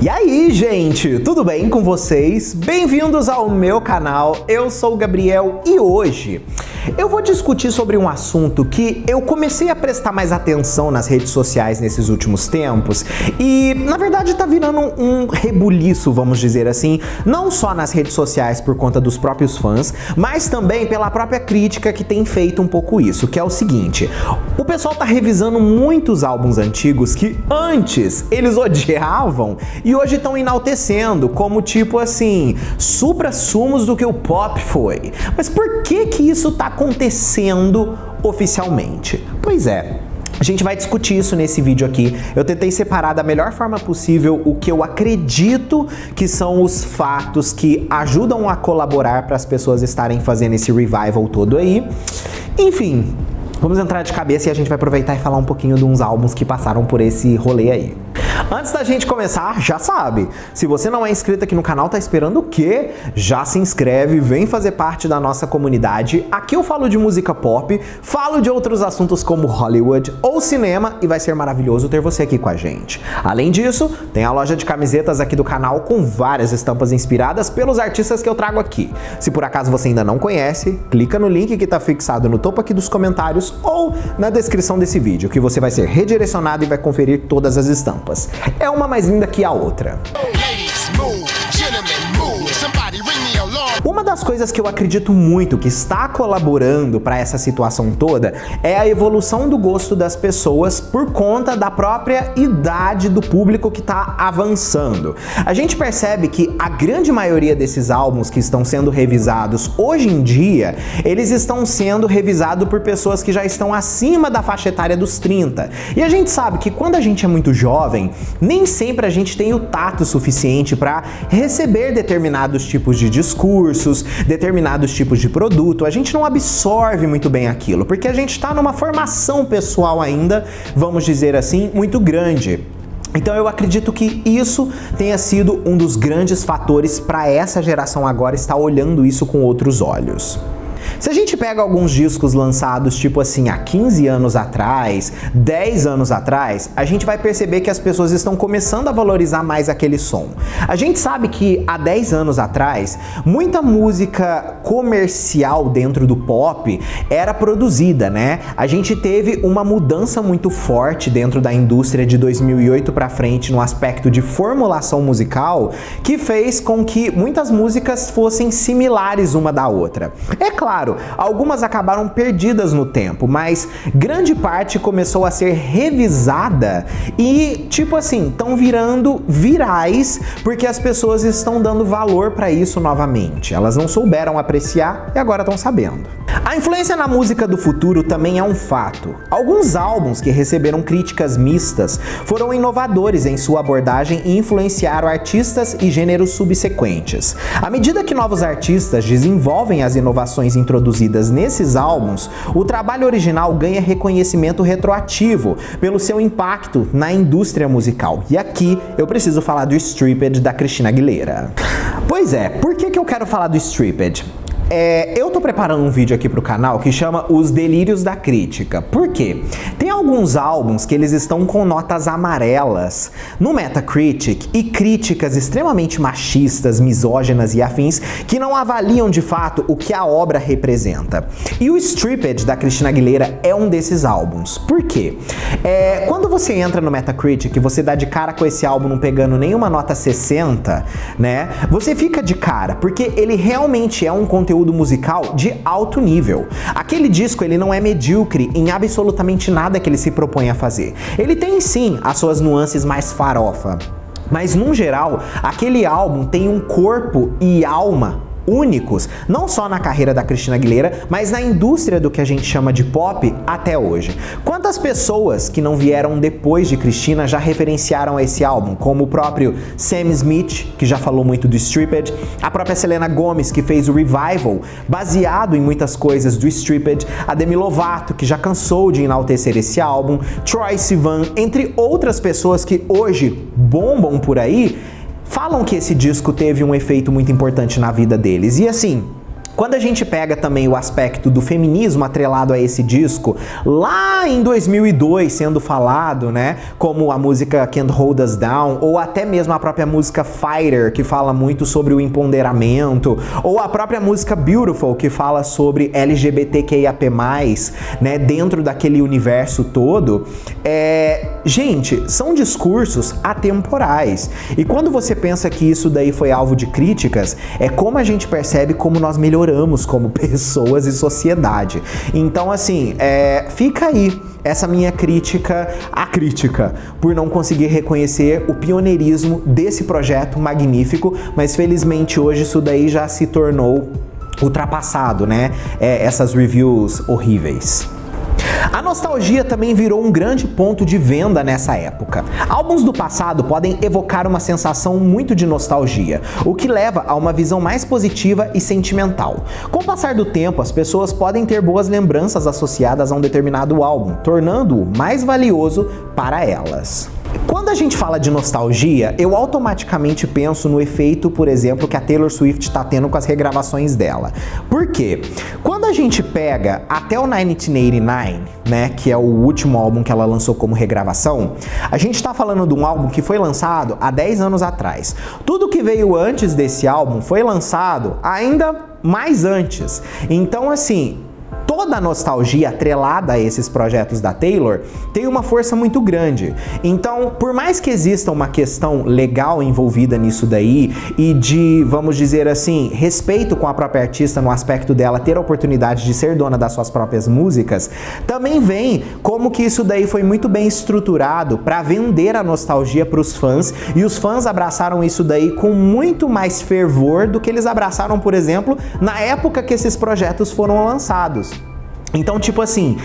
E aí, gente, tudo bem com vocês? Bem-vindos ao meu canal, eu sou o Gabriel e hoje eu vou discutir sobre um assunto que eu comecei a prestar mais atenção nas redes sociais nesses últimos tempos e, na verdade, tá virando um rebuliço, vamos dizer assim, não só nas redes sociais por conta dos próprios fãs, mas também pela própria crítica que tem feito um pouco isso, que é o seguinte: o pessoal tá revisando muitos álbuns antigos que antes eles odiavam e hoje estão enaltecendo como tipo assim, supra-sumos do que o pop foi. Mas por que isso tá acontecendo oficialmente? Pois é, a gente vai discutir isso nesse vídeo aqui. Eu tentei separar da melhor forma possível o que eu acredito que são os fatos que ajudam a colaborar para as pessoas estarem fazendo esse revival todo aí. Enfim, vamos entrar de cabeça e a gente vai aproveitar e falar um pouquinho de uns álbuns que passaram por esse rolê aí. Antes da gente começar, já sabe, se você não é inscrito aqui no canal, tá esperando o quê? Já se inscreve, vem fazer parte da nossa comunidade. Aqui eu falo de música pop, falo de outros assuntos como Hollywood ou cinema e vai ser maravilhoso ter você aqui com a gente. Além disso, tem a loja de camisetas aqui do canal com várias estampas inspiradas pelos artistas que eu trago aqui. Se por acaso você ainda não conhece, clica no link que tá fixado no topo aqui dos comentários ou na descrição desse vídeo, que você vai ser redirecionado e vai conferir todas as estampas. É uma mais linda que a outra. Uma das coisas que eu acredito muito que está colaborando para essa situação toda é a evolução do gosto das pessoas por conta da própria idade do público que está avançando. A gente percebe que a grande maioria desses álbuns que estão sendo revisados hoje em dia, eles estão sendo revisados por pessoas que já estão acima da faixa etária dos 30. E a gente sabe que quando a gente é muito jovem, nem sempre a gente tem o tato suficiente para receber determinados tipos de discursos, determinados tipos de produto. A gente não absorve muito bem aquilo, porque a gente está numa formação pessoal ainda, vamos dizer assim, muito grande. Então eu acredito que isso tenha sido um dos grandes fatores para essa geração agora estar olhando isso com outros olhos. Se a gente pega alguns discos lançados tipo assim há 15 anos atrás, 10 anos atrás, a gente vai perceber que as pessoas estão começando a valorizar mais aquele som. A gente sabe que há 10 anos atrás, muita música comercial dentro do pop era produzida, né? A gente teve uma mudança muito forte dentro da indústria de 2008 para frente no aspecto de formulação musical, que fez com que muitas músicas fossem similares uma da outra. É claro, algumas acabaram perdidas no tempo, mas grande parte começou a ser revisada e, tipo assim, estão virando virais porque as pessoas estão dando valor para isso novamente. Elas não souberam apreciar e agora estão sabendo. A influência na música do futuro também é um fato. Alguns álbuns que receberam críticas mistas foram inovadores em sua abordagem e influenciaram artistas e gêneros subsequentes. À medida que novos artistas desenvolvem as inovações introduzidas nesses álbuns, o trabalho original ganha reconhecimento retroativo pelo seu impacto na indústria musical. E aqui eu preciso falar do Stripped da Christina Aguilera. Pois é, por que eu quero falar do Stripped? Eu tô preparando um vídeo aqui pro canal que chama Os Delírios da Crítica. Por quê? Tem alguns álbuns que eles estão com notas amarelas no Metacritic e críticas extremamente machistas, misóginas e afins que não avaliam de fato o que a obra representa. E o Stripped da Christina Aguilera é um desses álbuns. Por quê? Quando você entra no Metacritic e você dá de cara com esse álbum não pegando nenhuma nota 60, né? Você fica de cara, porque ele realmente é um conteúdo musical de alto nível. Aquele disco ele não é medíocre em absolutamente nada que ele se propõe a fazer. Ele tem sim as suas nuances mais farofa, mas no geral aquele álbum tem um corpo e alma únicos, não só na carreira da Christina Aguilera, mas na indústria do que a gente chama de pop até hoje. Quantas pessoas que não vieram depois de Christina já referenciaram esse álbum, como o próprio Sam Smith, que já falou muito do Stripped, a própria Selena Gomez, que fez o revival baseado em muitas coisas do Stripped, a Demi Lovato, que já cansou de enaltecer esse álbum, Troye Sivan, entre outras pessoas que hoje bombam por aí, falam que esse disco teve um efeito muito importante na vida deles. E assim, Quando a gente pega também o aspecto do feminismo atrelado a esse disco, lá em 2002 sendo falado, né, como a música Can't Hold Us Down, ou até mesmo a própria música Fighter, que fala muito sobre o empoderamento, ou a própria música Beautiful, que fala sobre LGBTQIAP+, né, dentro daquele universo todo, gente, são discursos atemporais. E quando você pensa que isso daí foi alvo de críticas, é como a gente percebe como nós melhoramos como pessoas e sociedade. Então, assim, fica aí essa minha crítica à crítica, por não conseguir reconhecer o pioneirismo desse projeto magnífico, mas felizmente hoje isso daí já se tornou ultrapassado, né? Essas reviews horríveis. A nostalgia também virou um grande ponto de venda nessa época. Álbuns do passado podem evocar uma sensação muito de nostalgia, o que leva a uma visão mais positiva e sentimental. Com o passar do tempo, as pessoas podem ter boas lembranças associadas a um determinado álbum, tornando-o mais valioso para elas. Quando a gente fala de nostalgia, eu automaticamente penso no efeito, por exemplo, que a Taylor Swift está tendo com as regravações dela. Por quê? Quando a gente pega até o 1989, né, que é o último álbum que ela lançou como regravação, a gente está falando de um álbum que foi lançado há 10 anos atrás. Tudo que veio antes desse álbum foi lançado ainda mais antes. Então, assim, toda a nostalgia atrelada a esses projetos da Taylor tem uma força muito grande. Então, por mais que exista uma questão legal envolvida nisso daí e de, vamos dizer assim, respeito com a própria artista no aspecto dela ter a oportunidade de ser dona das suas próprias músicas, também vem como que isso daí foi muito bem estruturado para vender a nostalgia para os fãs, e os fãs abraçaram isso daí com muito mais fervor do que eles abraçaram, por exemplo, na época que esses projetos foram lançados. Então, tipo assim,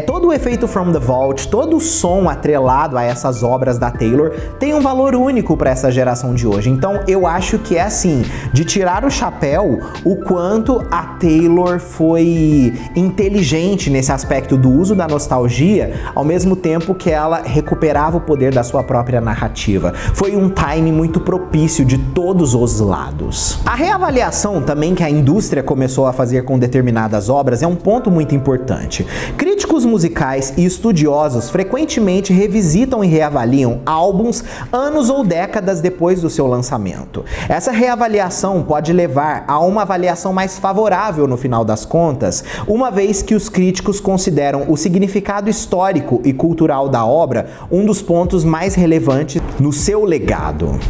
todo o efeito From the Vault, todo o som atrelado a essas obras da Taylor tem um valor único para essa geração de hoje. Então, eu acho que é assim, de tirar o chapéu o quanto a Taylor foi inteligente nesse aspecto do uso da nostalgia, ao mesmo tempo que ela recuperava o poder da sua própria narrativa. Foi um time muito propício de todos os lados. A reavaliação também que a indústria começou a fazer com determinadas obras é um ponto muito importante. Críticos musicais e estudiosos frequentemente revisitam e reavaliam álbuns anos ou décadas depois do seu lançamento. Essa reavaliação pode levar a uma avaliação mais favorável no final das contas, uma vez que os críticos consideram o significado histórico e cultural da obra um dos pontos mais relevantes no seu legado.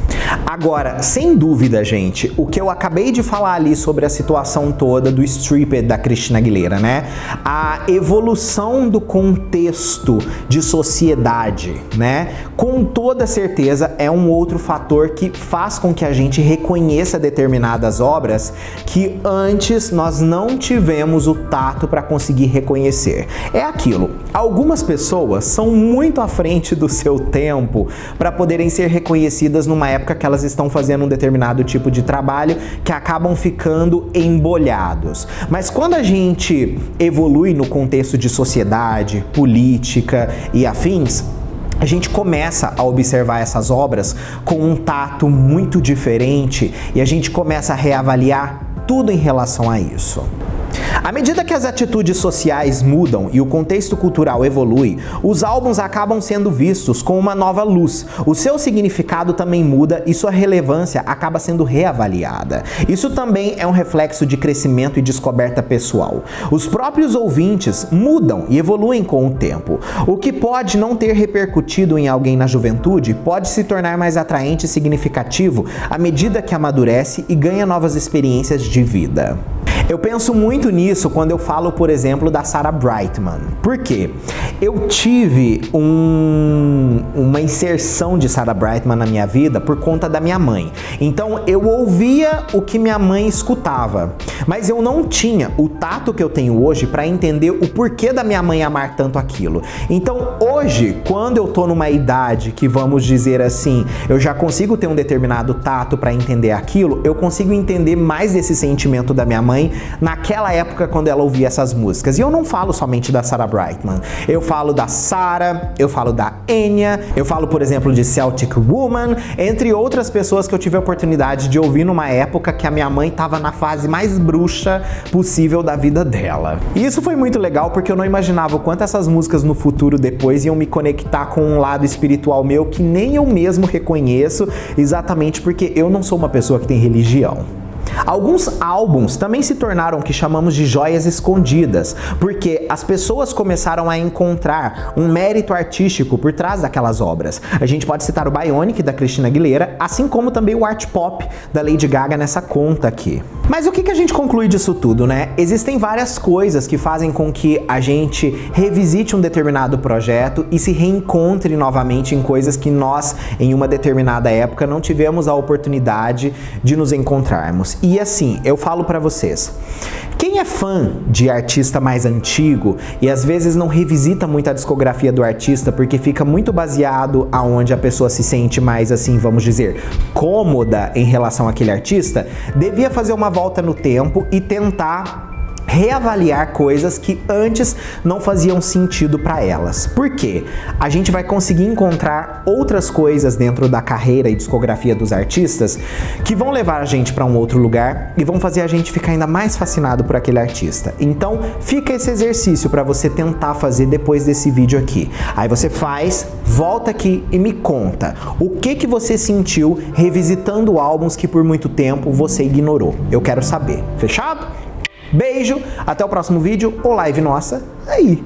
Agora, sem dúvida, gente, o que eu acabei de falar ali sobre a situação toda do Stripped da Christina Aguilera, né? A evolução do contexto de sociedade, né? Com toda certeza é um outro fator que faz com que a gente reconheça determinadas obras que antes nós não tivemos o tato para conseguir reconhecer. É aquilo, algumas pessoas são muito à frente do seu tempo para poderem ser reconhecidas numa época que elas estão fazendo um determinado tipo de trabalho que acabam ficando embolhados. Mas quando a gente evolui no contexto de sociedade, política e afins, a gente começa a observar essas obras com um tato muito diferente e a gente começa a reavaliar tudo em relação a isso. À medida que as atitudes sociais mudam e o contexto cultural evolui, os álbuns acabam sendo vistos com uma nova luz. O seu significado também muda e sua relevância acaba sendo reavaliada. Isso também é um reflexo de crescimento e descoberta pessoal. Os próprios ouvintes mudam e evoluem com o tempo. O que pode não ter repercutido em alguém na juventude pode se tornar mais atraente e significativo à medida que amadurece e ganha novas experiências de vida. Eu penso muito nisso quando eu falo, por exemplo, da Sarah Brightman. Por quê? Eu tive uma inserção de Sarah Brightman na minha vida por conta da minha mãe. Então eu ouvia o que minha mãe escutava, mas eu não tinha o tato que eu tenho hoje para entender o porquê da minha mãe amar tanto aquilo. Então Hoje, quando eu tô numa idade que, vamos dizer assim, eu já consigo ter um determinado tato para entender aquilo, eu consigo entender mais desse sentimento da minha mãe naquela época quando ela ouvia essas músicas. E eu não falo somente da Sarah Brightman, eu falo da Sarah, eu falo da Enya, eu falo, por exemplo, de Celtic Woman, entre outras pessoas que eu tive a oportunidade de ouvir numa época que a minha mãe tava na fase mais bruxa possível da vida dela. E isso foi muito legal porque eu não imaginava o quanto essas músicas no futuro depois iam me conectar com um lado espiritual meu que nem eu mesmo reconheço, exatamente porque eu não sou uma pessoa que tem religião. Alguns álbuns também se tornaram o que chamamos de joias escondidas, porque as pessoas começaram a encontrar um mérito artístico por trás daquelas obras. A gente pode citar o Bionic, da Christina Aguilera, assim como também o Art Pop, da Lady Gaga, nessa conta aqui. Mas o que a gente conclui disso tudo, né? Existem várias coisas que fazem com que a gente revisite um determinado projeto e se reencontre novamente em coisas que nós, em uma determinada época, não tivemos a oportunidade de nos encontrarmos. E assim, eu falo pra vocês, quem é fã de artista mais antigo e às vezes não revisita muito a discografia do artista porque fica muito baseado aonde a pessoa se sente mais, assim, vamos dizer, cômoda em relação àquele artista, devia fazer uma volta no tempo e tentar reavaliar coisas que antes não faziam sentido para elas. Por quê? A gente vai conseguir encontrar outras coisas dentro da carreira e discografia dos artistas que vão levar a gente para um outro lugar e vão fazer a gente ficar ainda mais fascinado por aquele artista. Então, fica esse exercício para você tentar fazer depois desse vídeo aqui. Aí você faz, volta aqui e me conta o que você sentiu revisitando álbuns que por muito tempo você ignorou. Eu quero saber. Fechado? Beijo, até o próximo vídeo ou live nossa aí.